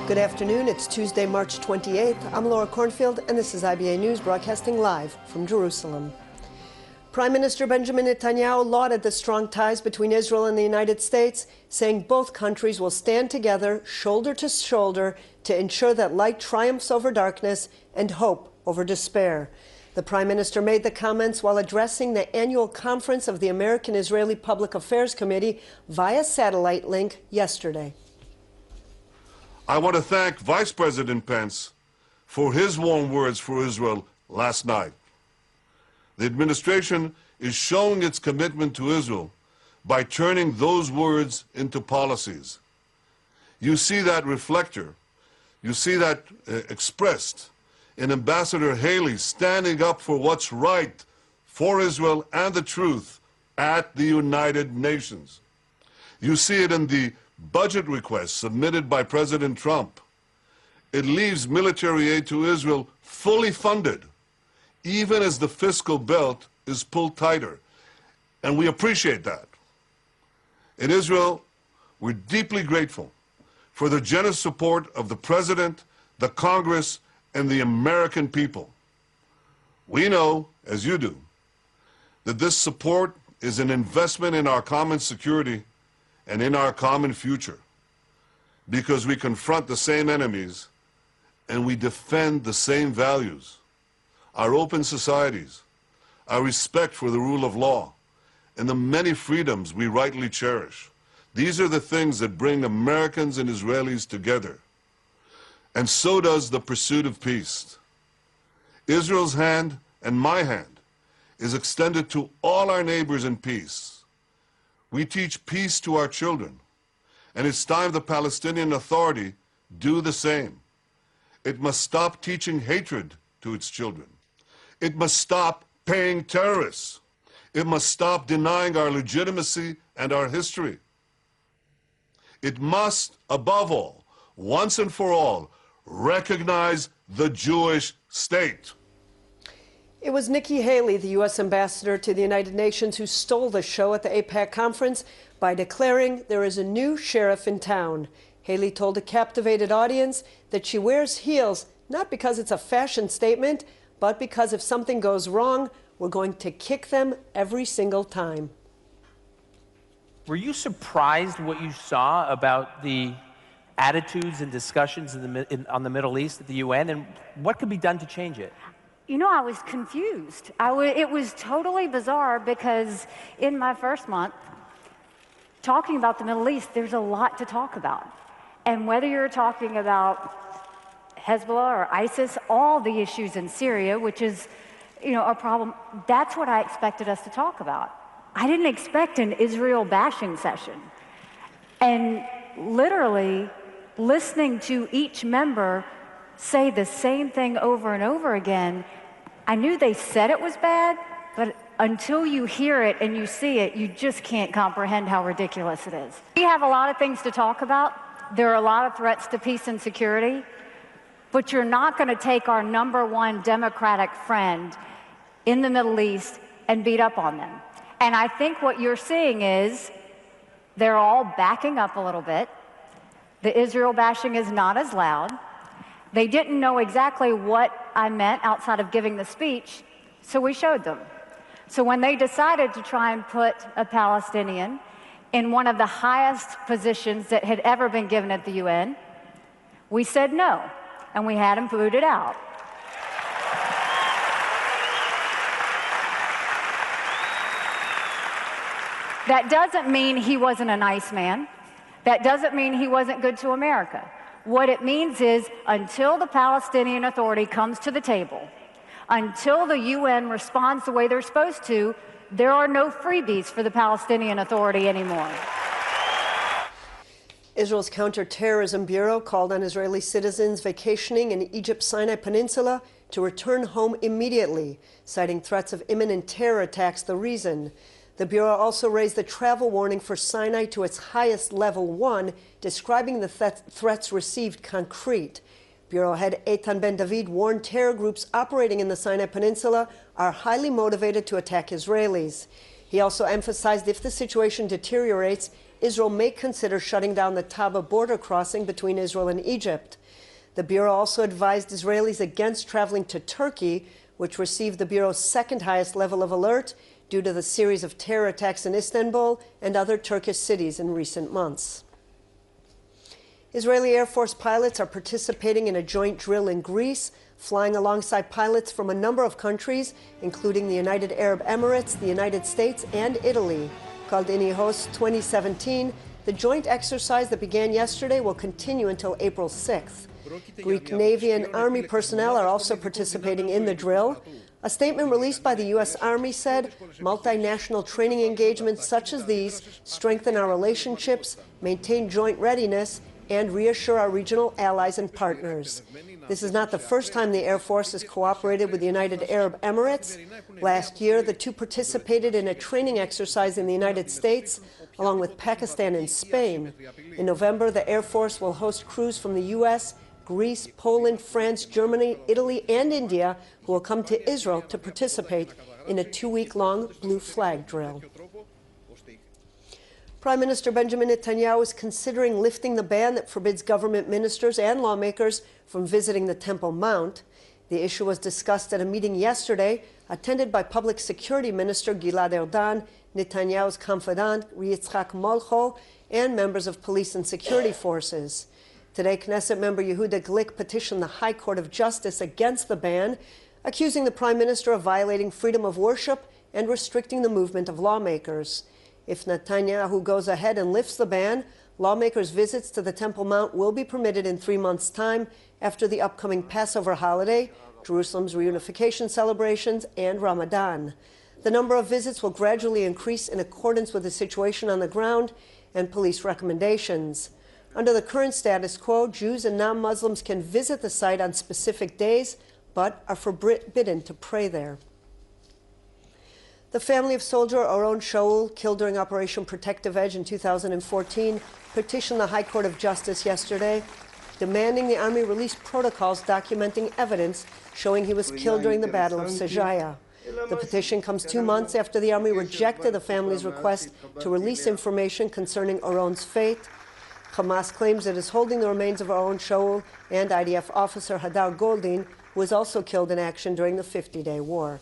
Good afternoon. It's Tuesday, March 28th. I'm Laura Cornfield, and this is IBA News broadcasting live from Jerusalem. Prime Minister Benjamin Netanyahu lauded the strong ties between Israel and the United States, saying both countries will stand together, shoulder to shoulder, to ensure that light triumphs over darkness and hope over despair. The Prime Minister made the comments while addressing the annual conference of the American-Israeli Public Affairs Committee via satellite link yesterday. I want to thank Vice President Pence for his warm words for Israel last night. The administration is showing its commitment to Israel by turning those words into policies. You see that reflector, you see that expressed in Ambassador Haley standing up for what's right for Israel and the truth at the United Nations. You see it in the budget request submitted by President Trump. It leaves military aid to Israel fully funded, even as the fiscal belt is pulled tighter. And we appreciate that. In Israel, we're deeply grateful for the generous support of the President, the Congress, and the American people. We know, as you do, that this support is an investment in our common security and in our common future, because we confront the same enemies and we defend the same values: our open societies, our respect for the rule of law, and the many freedoms we rightly cherish. These are the things that bring Americans and Israelis together. And so does the pursuit of peace. Israel's hand and my hand is extended to all our neighbors in peace. We teach peace to our children, and it's time the Palestinian Authority do the same. It must stop teaching hatred to its children. It must stop paying terrorists. It must stop denying our legitimacy and our history. It must, above all, once and for all, recognize the Jewish state. It was Nikki Haley, the U.S. ambassador to the United Nations, who stole the show at the AIPAC conference by declaring there is a new sheriff in town. Haley told a captivated audience that she wears heels not because it's a fashion statement, but because if something goes wrong, we're going to kick them every single time. Were you surprised what you saw about the attitudes and discussions on the Middle East at the UN, and what could be done to change it? You know, I was confused. It was totally bizarre because in my first month, talking about the Middle East, there's a lot to talk about. And whether you're talking about Hezbollah or ISIS, all the issues in Syria, which is, a problem, that's what I expected us to talk about. I didn't expect an Israel bashing session. And literally listening to each member say the same thing over and over again, I knew they said it was bad, but until you hear it and you see it, you just can't comprehend how ridiculous it is. We have a lot of things to talk about. There are a lot of threats to peace and security, but you're not going to take our #1 Democratic friend in the Middle East and beat up on them. And I think what you're seeing is they're all backing up a little bit. The Israel bashing is not as loud. They didn't know exactly what I meant outside of giving the speech, so we showed them. So when they decided to try and put a Palestinian in one of the highest positions that had ever been given at the UN, we said no, and we had him booted out. That doesn't mean he wasn't a nice man. That doesn't mean he wasn't good to America. What it means is until the Palestinian Authority comes to the table, until the UN responds the way they're supposed to, there are no freebies for the Palestinian Authority anymore. Israel's Counterterrorism Bureau called on Israeli citizens vacationing in Egypt's Sinai Peninsula to return home immediately, citing threats of imminent terror attacks the reason. The Bureau also raised the travel warning for Sinai to its highest level 1, describing the threats received concrete. Bureau head Eitan Ben-David warned terror groups operating in the Sinai Peninsula are highly motivated to attack Israelis. He also emphasized if the situation deteriorates, Israel may consider shutting down the Taba border crossing between Israel and Egypt. The Bureau also advised Israelis against traveling to Turkey, which received the Bureau's second highest level of alert due to the series of terror attacks in Istanbul and other Turkish cities in recent months. Israeli Air Force pilots are participating in a joint drill in Greece, flying alongside pilots from a number of countries, including the United Arab Emirates, the United States, and Italy. Called INIHOS 2017, the joint exercise that began yesterday will continue until April 6th. Greek Navy and Army personnel are also participating in the drill. A statement released by the U.S. Army said, multinational training engagements such as these strengthen our relationships, maintain joint readiness, and reassure our regional allies and partners. This is not the first time the Air Force has cooperated with the United Arab Emirates. Last year, the two participated in a training exercise in the United States, along with Pakistan and Spain. In November, the Air Force will host crews from the U.S., Greece, Poland, France, Germany, Italy, and India, who will come to Israel to participate in a 2-week-long blue flag drill. Prime Minister Benjamin Netanyahu is considering lifting the ban that forbids government ministers and lawmakers from visiting the Temple Mount. The issue was discussed at a meeting yesterday, attended by Public Security Minister Gilad Erdan, Netanyahu's confidant Yitzhak Molcho, and members of police and security forces. Today, Knesset member Yehuda Glick petitioned the High Court of Justice against the ban, accusing the Prime Minister of violating freedom of worship and restricting the movement of lawmakers. If Netanyahu goes ahead and lifts the ban, lawmakers' visits to the Temple Mount will be permitted in 3 months' time after the upcoming Passover holiday, Jerusalem's reunification celebrations, and Ramadan. The number of visits will gradually increase in accordance with the situation on the ground and police recommendations. Under the current status quo, Jews and non-Muslims can visit the site on specific days, but are forbidden to pray there. The family of soldier Oron Shaul, killed during Operation Protective Edge in 2014, petitioned the High Court of Justice yesterday, demanding the Army release protocols documenting evidence showing he was killed during the Battle of Sejaya. The petition comes 2 months after the Army rejected the family's request to release information concerning Oron's fate. Hamas claims it is holding the remains of Oron Shaul and IDF officer Hadar Goldin, who was also killed in action during the 50-day war.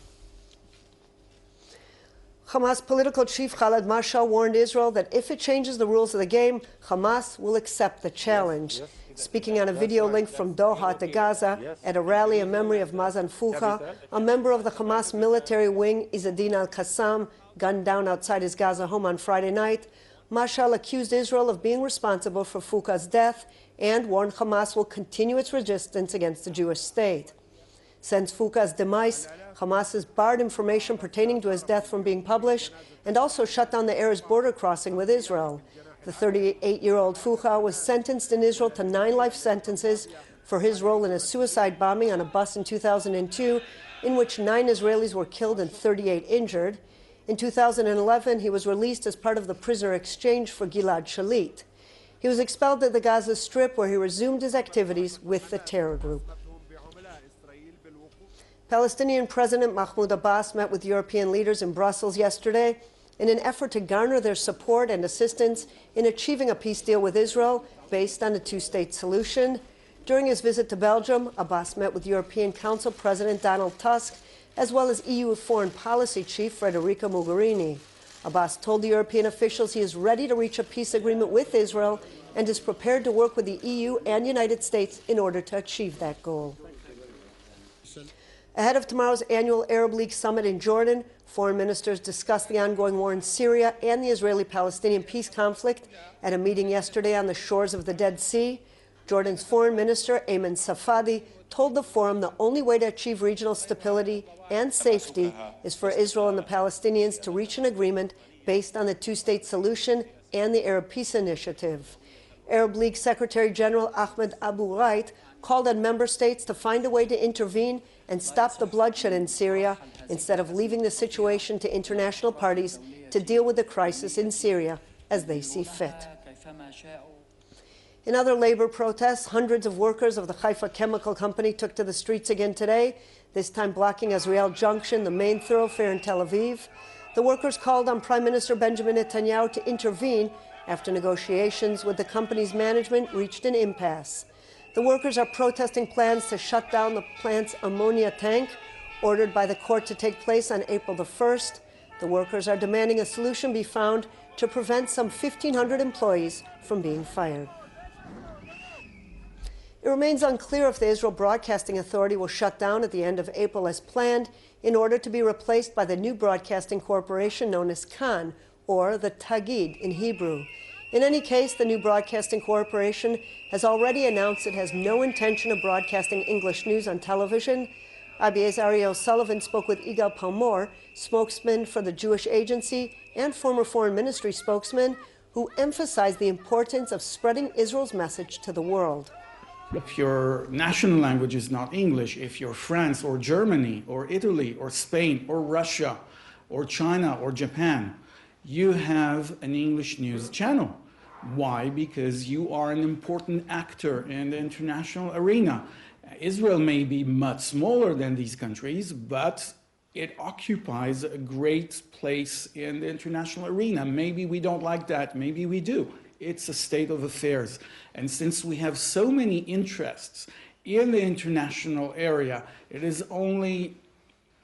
Hamas political chief Khaled Mashal warned Israel that if it changes the rules of the game, Hamas will accept the challenge. Speaking on a video link from Doha to Gaza at a rally in memory of Mazan Foucha, a member of the Hamas military wing, Izzadin al-Qassam, gunned down outside his Gaza home on Friday night, Mashal accused Israel of being responsible for Fouca's death and warned Hamas will continue its resistance against the Jewish state. Since Fouca's demise, Hamas has barred information pertaining to his death from being published and also shut down the Erez border crossing with Israel. The 38-year-old Fouca was sentenced in Israel to 9 life sentences for his role in a suicide bombing on a bus in 2002, in which 9 Israelis were killed and 38 injured. In 2011, he was released as part of the prisoner exchange for Gilad Shalit. He was expelled to the Gaza Strip, where he resumed his activities with the terror group. Palestinian President Mahmoud Abbas met with European leaders in Brussels yesterday in an effort to garner their support and assistance in achieving a peace deal with Israel based on a 2-state solution. During his visit to Belgium, Abbas met with European Council President Donald Tusk, as well as EU Foreign Policy Chief Federica Mogherini. Abbas told the European officials he is ready to reach a peace agreement with Israel and is prepared to work with the EU and United States in order to achieve that goal. Ahead of tomorrow's annual Arab League summit in Jordan, foreign ministers discussed the ongoing war in Syria and the Israeli-Palestinian peace conflict at a meeting yesterday on the shores of the Dead Sea. Jordan's foreign minister, Ayman Safadi, told the forum the only way to achieve regional stability and safety is for Israel and the Palestinians to reach an agreement based on the 2-state solution and the Arab Peace Initiative. Arab League Secretary General Ahmed Abu Ghait called on member states to find a way to intervene and stop the bloodshed in Syria instead of leaving the situation to international parties to deal with the crisis in Syria as they see fit. In other labor protests, hundreds of workers of the Haifa Chemical Company took to the streets again today, this time blocking Azriel Junction, the main thoroughfare in Tel Aviv. The workers called on Prime Minister Benjamin Netanyahu to intervene after negotiations with the company's management reached an impasse. The workers are protesting plans to shut down the plant's ammonia tank, ordered by the court to take place on April the 1st. The workers are demanding a solution be found to prevent some 1,500 employees from being fired. It remains unclear if the Israel Broadcasting Authority will shut down at the end of April as planned in order to be replaced by the new broadcasting corporation known as Kan, or the Tagid in Hebrew. In any case, the new broadcasting corporation has already announced it has no intention of broadcasting English news on television. IBA's Ariel Sullivan spoke with Igal Palmor, spokesman for the Jewish Agency and former Foreign Ministry spokesman, who emphasized the importance of spreading Israel's message to the world. If your national language is not English, if you're France or Germany or Italy or Spain or Russia or China or Japan, you have an English news channel. Why? Because you are an important actor in the international arena. Israel may be much smaller than these countries, but it occupies a great place in the international arena. Maybe we don't like that, maybe we do. It's a state of affairs. And since we have so many interests in the international area, it is only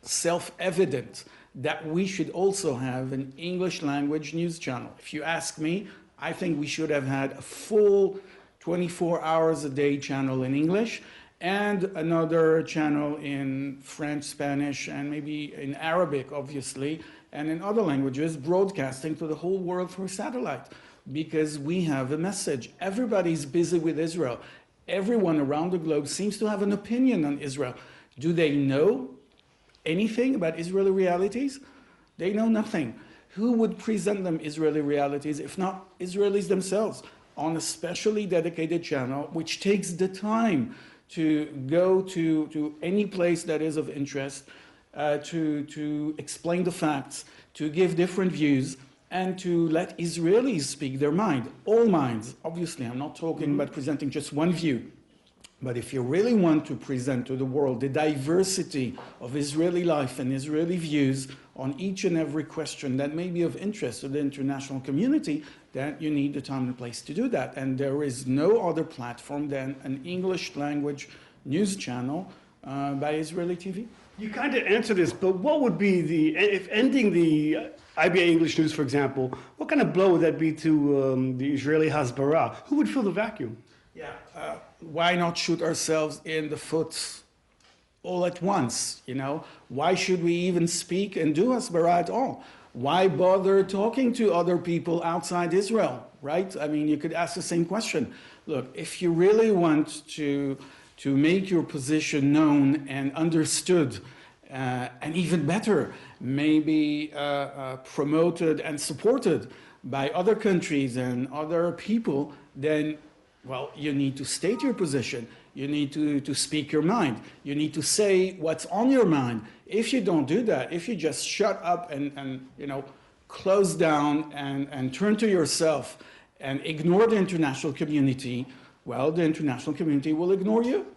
self-evident that we should also have an English language news channel. If you ask me, I think we should have had a full 24 hours a day channel in English and another channel in French, Spanish, and maybe in Arabic, obviously, and in other languages, broadcasting to the whole world through satellite. Because we have a message. Everybody's busy with Israel. Everyone around the globe seems to have an opinion on Israel. Do they know anything about Israeli realities? They know nothing. Who would present them Israeli realities if not Israelis themselves on a specially dedicated channel which takes the time to go to any place that is of interest, to explain the facts, to give different views, and to let Israelis speak their mind, all minds. Obviously, I'm not talking about presenting just one view. But if you really want to present to the world the diversity of Israeli life and Israeli views on each and every question that may be of interest to the international community, then you need the time and place to do that. And there is no other platform than an English language news channel by Israeli TV. You kind of answered this, but what would be if ending the IBA English News, for example, what kind of blow would that be to the Israeli Hasbara? Who would fill the vacuum? Yeah, why not shoot ourselves in the foot all at once, you know? Why should we even speak and do Hasbara at all? Why bother talking to other people outside Israel, right? I mean, you could ask the same question. Look, if you really want to make your position known and understood, and even better, maybe promoted and supported by other countries and other people, then, well, you need to state your position. You need to speak your mind. You need to say what's on your mind. If you don't do that, if you just shut up and you know, close down and turn to yourself and ignore the international community, well, the international community will ignore you.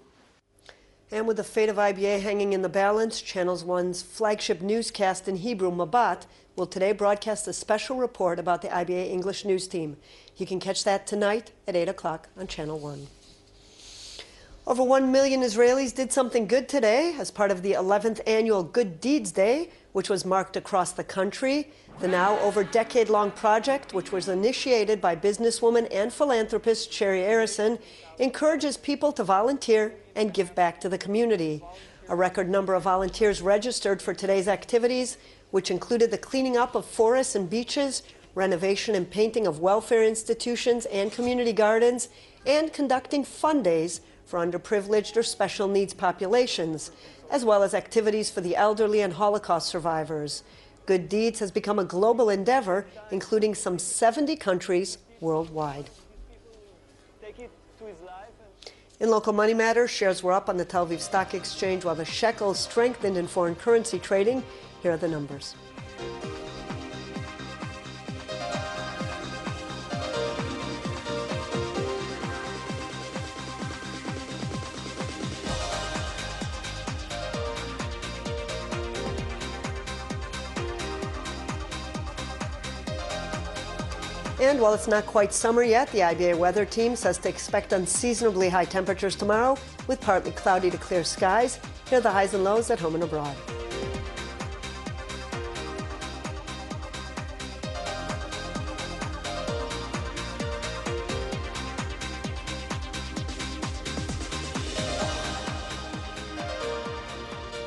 And with the fate of IBA hanging in the balance, Channel One's flagship newscast in Hebrew, Mabat, will today broadcast a special report about the IBA English news team. You can catch that tonight at 8 o'clock on Channel 1. Over 1 million Israelis did something good today as part of the 11th annual Good Deeds Day, which was marked across the country. The now over decade-long project, which was initiated by businesswoman and philanthropist Sherry Arison, encourages people to volunteer and give back to the community. A record number of volunteers registered for today's activities, which included the cleaning up of forests and beaches, renovation and painting of welfare institutions and community gardens, and conducting fun days for underprivileged or special needs populations, as well as activities for the elderly and Holocaust survivors. Good Deeds has become a global endeavor, including some 70 countries worldwide. In local money matters, shares were up on the Tel Aviv Stock Exchange while the shekel strengthened in foreign currency trading. Here are the numbers. And while it's not quite summer yet, the IBA weather team says to expect unseasonably high temperatures tomorrow with partly cloudy to clear skies. Here are the highs and lows at home and abroad.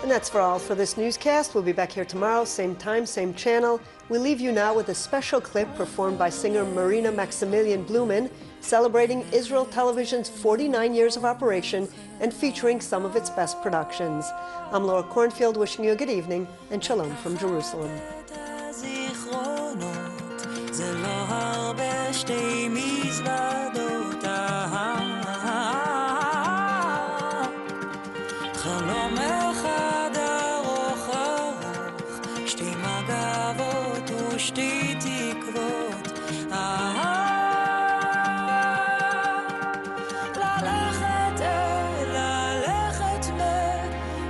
And that's all for this newscast. We'll be back here tomorrow, same time, same channel. We leave you now with a special clip performed by singer Marina Maximilian Blumen, celebrating Israel Television's 49 years of operation and featuring some of its best productions. I'm Laura Cornfield, wishing you a good evening and shalom from Jerusalem. שתי תקוות,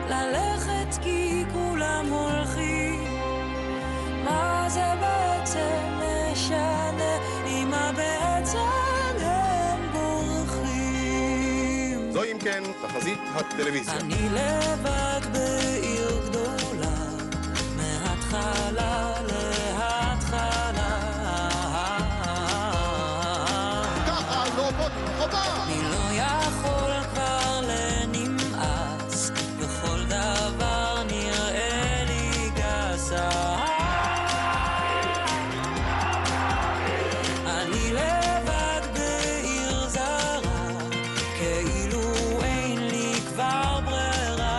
ללכת כי כולם הולכים, מה זה בעצם משנה אם בעצם הם בורחים. זו אם כן תחזית הטלוויזיה. אני לבד בעיר גדולה, מההתחלה אני לא יכול כבר לנמאס, בכל דבר נראה לי גסה. אני לבד בעיר זרה, כאילו אין לי כבר ברירה.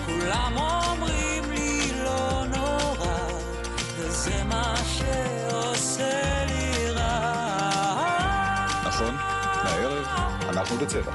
כולם אומרים לי לא נורא, וזה מה שעושה לי רע. נכון, לערב אנחנו בצבע.